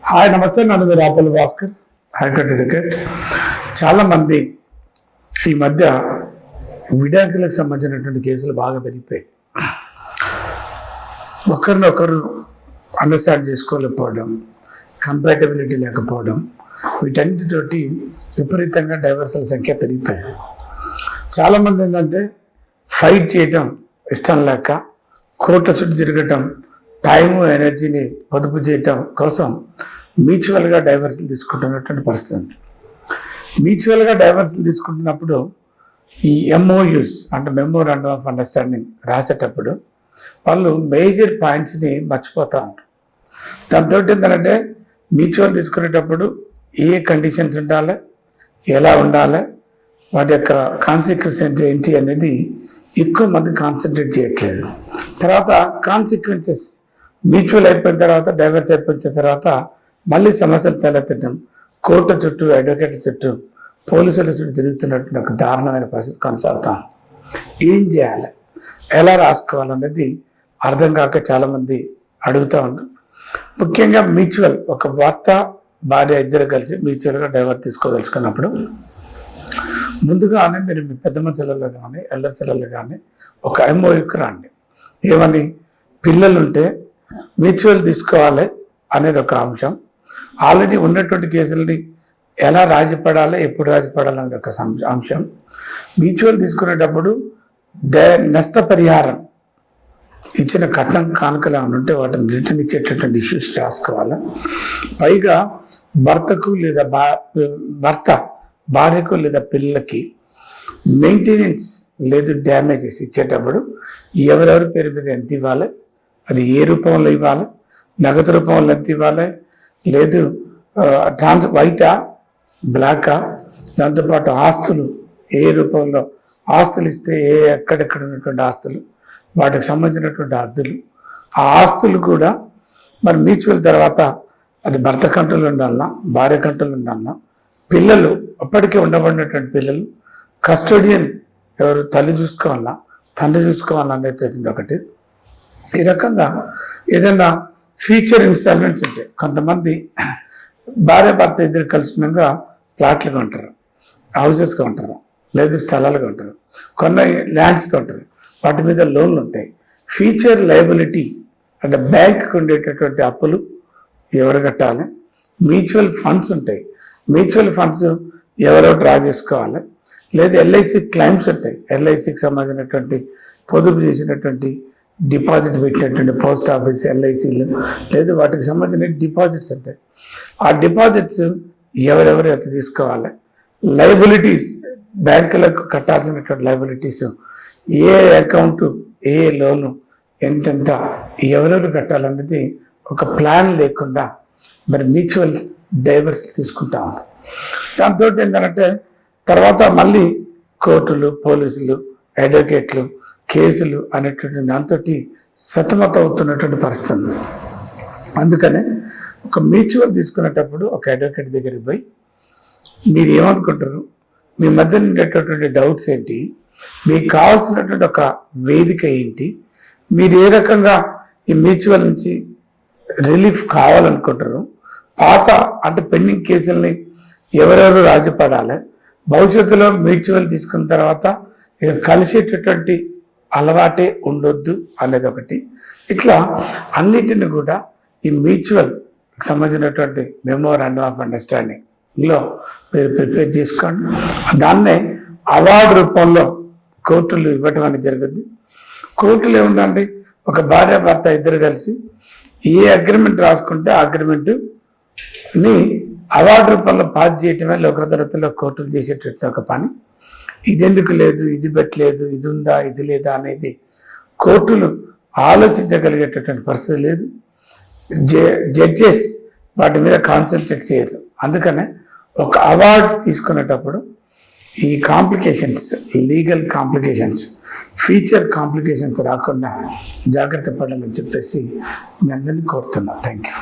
Hi నమస్తే, నన్ను మీరు రాపల్లి భాస్కర్, హైకోర్టు అడ్వకేట్. చాలామంది ఈ మధ్య విడాకులకు సంబంధించినటువంటి కేసులు బాగా పెరిగిపోయాయి. ఒకరినొకరు అండర్స్టాండ్ చేసుకోలేకపోవడం, కంపాటబిలిటీ లేకపోవడం, వీటన్నిటితోటి విపరీతంగా డైవర్సల్ సంఖ్య పెరిగిపోయాయి. చాలామంది ఏంటంటే ఫైట్ చేయటం ఇష్టం లేక కోర్టు చుట్టూ తిరగటం, టైము ఎనర్జీని పొదుపు చేయటం కోసం మ్యూచువల్గా డైవర్సల్ తీసుకుంటున్నటువంటి పరిస్థితి. మ్యూచువల్గా డైవర్సల్ తీసుకుంటున్నప్పుడు ఈ ఎంఓయూస్ అంటే మెమోరాండం ఆఫ్ అండర్స్టాండింగ్ రాసేటప్పుడు వాళ్ళు మేజర్ పాయింట్స్ని మర్చిపోతూ ఉంటారు. దాంతో ఏంటంటే మ్యూచువల్ తీసుకునేటప్పుడు ఏ కండిషన్స్ ఉండాలి, ఎలా ఉండాలి, వాటి యొక్క కాన్సిక్వెన్సెస్ ఏంటి అనేది ఎక్కువ మంది కాన్సన్ట్రేట్ చేయట్లేదు. తర్వాత కాన్సిక్వెన్సెస్ మ్యూచువల్ అయిపోయిన తర్వాత, డైవర్స్ అయిపోయిన తర్వాత మళ్ళీ సమస్యలు తలెత్తడం, కోర్టు చుట్టూ, అడ్వకేట్ చుట్టూ, పోలీసుల చుట్టూ తిరుగుతున్నటువంటి ఒక దారుణమైన పరిస్థితి కొనసాగుతాం. ఏం చేయాలి, ఎలా రాసుకోవాలనేది అర్థం కాక చాలామంది అడుగుతూ ఉంటారు. ముఖ్యంగా మ్యూచువల్, ఒక భర్త భార్య ఇద్దరు కలిసి మ్యూచువల్గా డైవర్స్ తీసుకోదలుచుకున్నప్పుడు ముందుగానే మీరు మీ పెద్ద మనుషులలో కానీ ఎల్లర్సలలో కానీ ఒక ఎంఓయూకి రండి. ఏమని, పిల్లలుంటే మ్యూచువల్ తీసుకోవాలి అనేది ఒక అంశం, ఆల్రెడీ ఉన్నటువంటి కేసులని ఎలా రాజీపడాలి, ఎప్పుడు రాజీపడాలి అనేది ఒక అంశం, మ్యూచువల్ తీసుకునేటప్పుడు నష్టపరిహారం ఇచ్చిన కట్నం కానుకలు ఏమైనా ఉంటే వాటిని రిటర్న్ ఇచ్చేటటువంటి ఇష్యూస్ రాసుకోవాలి. పైగా భర్తకు లేదా భార్యకు లేదా పిల్లలకి మెయింటెనెన్స్ లేదు డ్యామేజెస్ ఇచ్చేటప్పుడు ఎవరెవరి పేరు మీద ఎంత ఇవ్వాలి, అది ఏ రూపంలో ఇవ్వాలి, నగదు రూపంలో ఎంత ఇవ్వాలి, లేదు వైటా బ్లాకా, దాంతోపాటు ఆస్తులు ఏ రూపంలో ఆస్తులు ఇస్తే ఎక్కడెక్కడ ఉన్నటువంటి ఆస్తులు, వాటికి సంబంధించినటువంటి అద్దులు, ఆ ఆస్తులు కూడా మరి మ్యూచువల్ తర్వాత అది భర్త కంట్రోల్ ఉండాలన్నా, భార్య కంట్రోల్ ఉండాలన్నా, పిల్లలు అప్పటికే ఉండబడినటువంటి పిల్లలు కస్టోడియన్ ఎవరు, తల్లి చూసుకోవాలా తండ్రి చూసుకోవాలా అనేటువంటిది ఒకటి. ఈ రకంగా ఏదైనా ఫ్యూచర్ ఇన్స్టాల్మెంట్స్ ఉంటాయి. కొంతమంది భార్య భర్త ఇద్దరు కలిసినాక ప్లాట్లుగా ఉంటారు, హౌసెస్గా ఉంటారు, లేదు స్థలాలుగా ఉంటారు, కొన్ని ల్యాండ్స్గా ఉంటారు, వాటి మీద లోన్లు ఉంటాయి. ఫ్యూచర్ లయబిలిటీ అంటే బ్యాంక్కి ఉండేటటువంటి అప్పులు ఎవరు కట్టాలి, మ్యూచువల్ ఫండ్స్ ఉంటాయి, మ్యూచువల్ ఫండ్స్ ఎవరో డ్రా చేసుకోవాలి, లేదు ఎల్ఐసి క్లైమ్స్ ఉంటాయి, ఎల్ఐసికి సంబంధించినటువంటి పొదుపు చేసినటువంటి డిపాజిట్ పెట్టినటువంటి పోస్ట్ ఆఫీస్, ఎల్ఐసీలు, లేదు వాటికి సంబంధించిన డిపాజిట్స్ ఉంటాయి. ఆ డిపాజిట్స్ ఎవరెవరు ఎంత తీసుకోవాలి, లయబిలిటీస్ బ్యాంకులకు కట్టాల్సినటువంటి లయబిలిటీస్, ఏ అకౌంటు, ఏ లోను, ఎంతెంత ఎవరెవరు కట్టాలనేది ఒక ప్లాన్ లేకుండా మరి మ్యూచువల్ డైవర్స్ తీసుకుంటా ఉన్నాం. దాంతో ఏంటంటే తర్వాత మళ్ళీ కోర్టులు, పోలీసులు, అడ్వకేట్లు, కేసులు అనేటువంటి దాంతో సతమతం అవుతున్నటువంటి పరిస్థితి. అందుకనే ఒక మ్యూచువల్ తీసుకునేటప్పుడు ఒక అడ్వకేట్ దగ్గరికి పోయి మీరు ఏమనుకుంటారు, మీ మధ్య ఉండేటటువంటి డౌట్స్ ఏంటి, మీకు కావాల్సినటువంటి ఒక వేదిక ఏంటి, మీరు ఏ రకంగా ఈ మ్యూచువల్ నుంచి రిలీఫ్ కావాలనుకుంటారు, పాత అంటే పెండింగ్ కేసుల్ని ఎవరెవరు రాజీపడాలి, భవిష్యత్తులో మ్యూచువల్ తీసుకున్న తర్వాత ఇక కలిసేటటువంటి అలవాటే ఉండొద్దు అనేది ఒకటి. ఇట్లా అన్నిటిని కూడా ఈ మ్యూచువల్ సంబంధించినటువంటి మెమోరాండం ఆఫ్ అండర్స్టాండింగ్లో మీరు ప్రిపేర్ చేసుకోండి. దాన్నే అవార్డు రూపంలో కోర్టులు ఇవ్వటం అనేది జరుగుతుంది. కోర్టులు ఏముందండి, ఒక భార్య భర్త ఇద్దరు కలిసి ఏ అగ్రిమెంట్ రాసుకుంటే ఆ అగ్రిమెంట్ని అవార్డు రూపంలో పాస్ చేయటమే లోకదళతలో కోర్టులు చేసేటటువంటి ఒక పని. ఇది ఎందుకు లేదు, ఇది పెట్టలేదు, ఇది ఉందా, ఇది లేదా అనేది కోర్టులు ఆలోచించగలిగేటటువంటి పరిస్థితి లేదు. జడ్జెస్ వాటి మీద కాన్సన్ట్రేట్ చేయరు. అందుకనే ఒక అవార్డు తీసుకునేటప్పుడు ఈ complications, legal complications, future complications రాకుండా జాగ్రత్త పడాలని చెప్పేసి మీ అందరినీ కోరుతున్నా. Thank you.